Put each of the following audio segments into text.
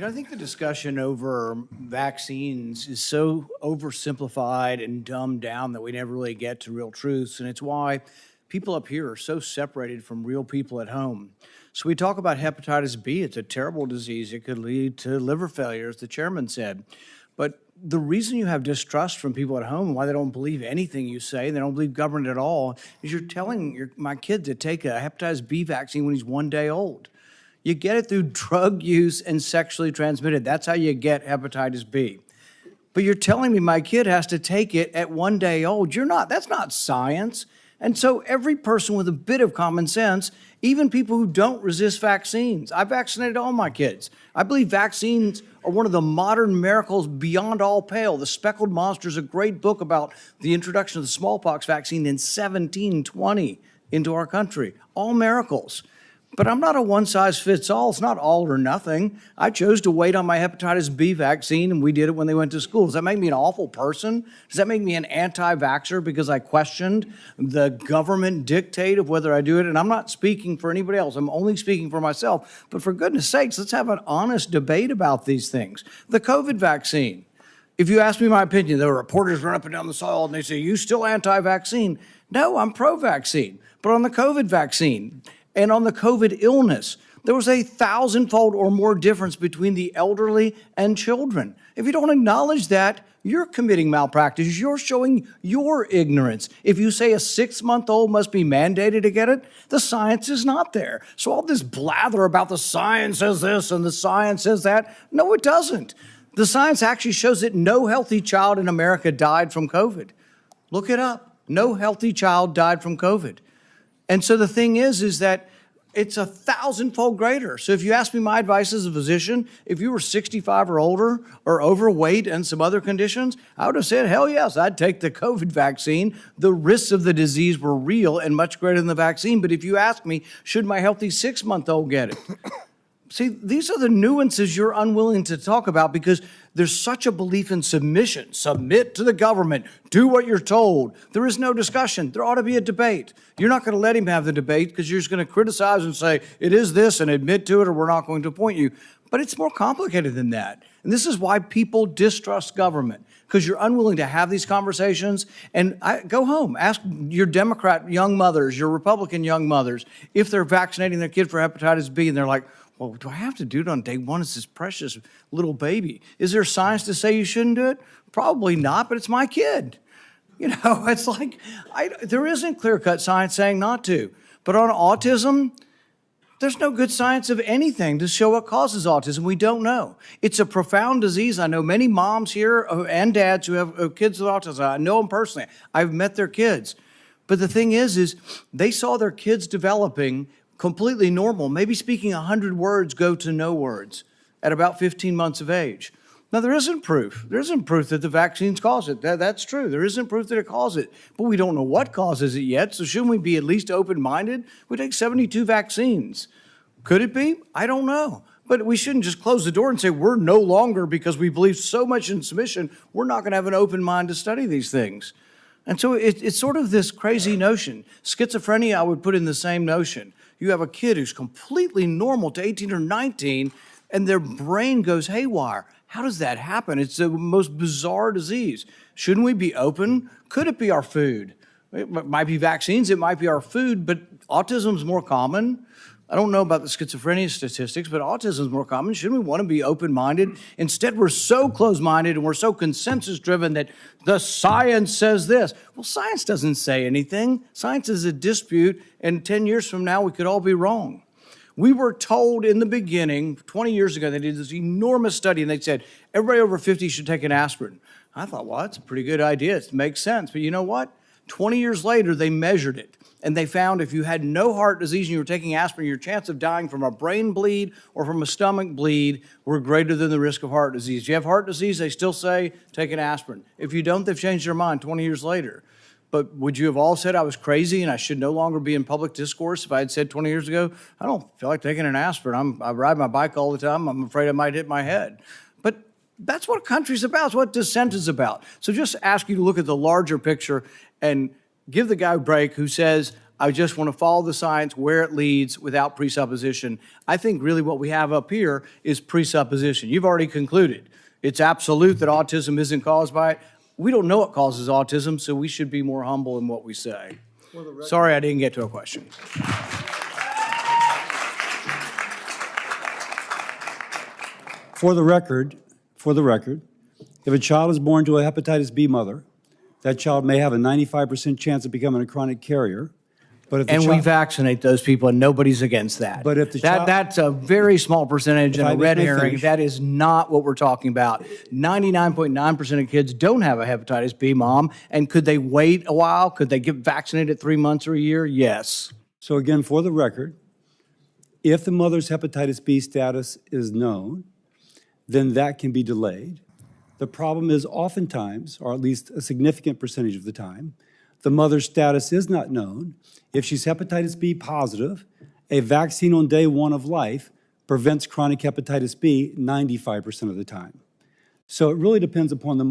I think the discussion over vaccines is so oversimplified and dumbed down that we never really get to real truths. And it's why people up here are so separated from real people at home. So we talk about hepatitis B. It's a terrible disease. It could lead to liver failure, as the chairman said. But the reason you have distrust from people at home, why they don't believe anything you say, they don't believe government at all, is you're telling my kid to take a hepatitis B vaccine when he's 1 day old. You get it through drug use and sexually transmitted. That's how you get hepatitis B. But you're telling me my kid has to take it at 1 day old. You're not. That's not science. And so every person with a bit of common sense, even people who don't resist vaccines, I vaccinated all my kids. I believe vaccines are one of the modern miracles beyond all pale. The Speckled Monster is a great book about the introduction of the smallpox vaccine in 1720 into our country. All miracles. But I'm not a one-size-fits-all. It's not all or nothing. I chose to wait on my hepatitis B vaccine, and we did it when they went to school. Does that make me an awful person? Does that make me an anti-vaxxer because I questioned the government dictate of whether I do it? And I'm not speaking for anybody else. I'm only speaking for myself. But for goodness sakes, let's have an honest debate about these things. The COVID vaccine. If you ask me my opinion, the reporters run up and down the aisle and they say, you still anti-vaccine? No, I'm pro-vaccine. But on the COVID vaccine, and on the COVID illness, there was a 1,000-fold or more difference between the elderly and children. If you don't acknowledge that, you're committing malpractice. You're showing your ignorance. If you say a 6-month-old must be mandated to get it, the science is not there. So all this blather about the science says this and the science says that, no, it doesn't. The science actually shows that no healthy child in America died from COVID. Look it up. No healthy child died from COVID. And so the thing is that it's 1,000-fold greater. So if you ask me my advice as a physician, if you were 65 or older or overweight and some other conditions, I would have said, hell yes, I'd take the COVID vaccine. The risks of the disease were real and much greater than the vaccine. But if you ask me, should my healthy 6-month-old get it? See, these are the nuances you're unwilling to talk about because there's such a belief in submission. Submit to the government. Do what you're told. There is no discussion. There ought to be a debate. You're not going to let him have the debate because you're just going to criticize and say, it is this, and admit to it, or we're not going to appoint you. But it's more complicated than that. And this is why people distrust government, because you're unwilling to have these conversations. And go home. Ask your Democrat young mothers, your Republican young mothers, if they're vaccinating their kid for hepatitis B, and they're like, well, do I have to do it on day one? It's this precious little baby. Is there science to say you shouldn't do it? Probably not, but it's my kid. It's like there isn't clear-cut science saying not to. But on autism, there's no good science of anything to show what causes autism. We don't know. It's a profound disease. I know many moms here and dads who have kids with autism. I know them personally. I've met their kids. But the thing is they saw their kids developing completely normal, maybe speaking 100 words go to no words at about 15 months of age. Now, there isn't proof. There isn't proof that the vaccines cause it. That's true. There isn't proof that it causes it. But we don't know what causes it yet, so shouldn't we be at least open-minded? We take 72 vaccines. Could it be? I don't know. But we shouldn't just close the door and say we're no longer, because we believe so much in submission, we're not going to have an open mind to study these things. And so it's sort of this crazy notion. Schizophrenia, I would put in the same notion. You have a kid who's completely normal to 18 or 19, and their brain goes haywire. How does that happen? It's the most bizarre disease. Shouldn't we be open? Could it be our food? It might be vaccines, it might be our food, but autism is more common. I don't know about the schizophrenia statistics, but autism is more common. Shouldn't we want to be open-minded? Instead, we're so closed-minded and we're so consensus-driven that the science says this. Well, science doesn't say anything. Science is a dispute, and 10 years from now, we could all be wrong. We were told in the beginning, 20 years ago, they did this enormous study, and they said, everybody over 50 should take an aspirin. I thought, well, that's a pretty good idea. It makes sense. But you know what? 20 years later, they measured it. And they found if you had no heart disease and you were taking aspirin, your chance of dying from a brain bleed or from a stomach bleed were greater than the risk of heart disease. If you have heart disease, they still say take an aspirin. If you don't, they've changed their mind 20 years later. But would you have all said I was crazy and I should no longer be in public discourse if I had said 20 years ago, I don't feel like taking an aspirin. I ride my bike all the time. I'm afraid I might hit my head. But that's what a country's about. It's what dissent is about. So just ask you to look at the larger picture and give the guy a break who says, I just want to follow the science where it leads without presupposition. I think really what we have up here is presupposition. You've already concluded. It's absolute that autism isn't caused by it. We don't know what causes autism, so we should be more humble in what we say. Sorry I didn't get to a question. For the record, if a child is born to a hepatitis B mother, that child may have a 95% chance of becoming a chronic carrier. But if And we vaccinate those people, and nobody's against that. But if the child, that's a very small percentage and a red herring. Finish. That is not what we're talking about. 99.9% of kids don't have a hepatitis B, Mom. And could they wait a while? Could they get vaccinated 3 months or a year? Yes. So again, for the record, if the mother's hepatitis B status is known, then that can be delayed. The problem is oftentimes, or at least a significant percentage of the time, the mother's status is not known. If she's hepatitis B positive, a vaccine on day one of life prevents chronic hepatitis B 95% of the time. So it really depends upon the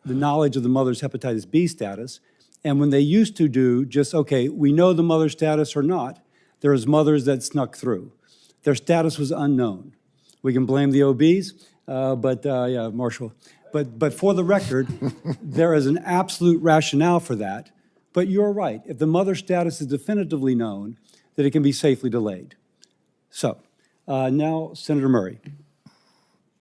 knowledge of the mother's hepatitis B status. And when they used to do just, okay, we know the mother's status or not, there was mothers that snuck through. Their status was unknown. We can blame the OBs, yeah, Marshall. But for the record, there is an absolute rationale for that. But you're right. If the mother's status is definitively known, that it can be safely delayed. So now, Senator Murray.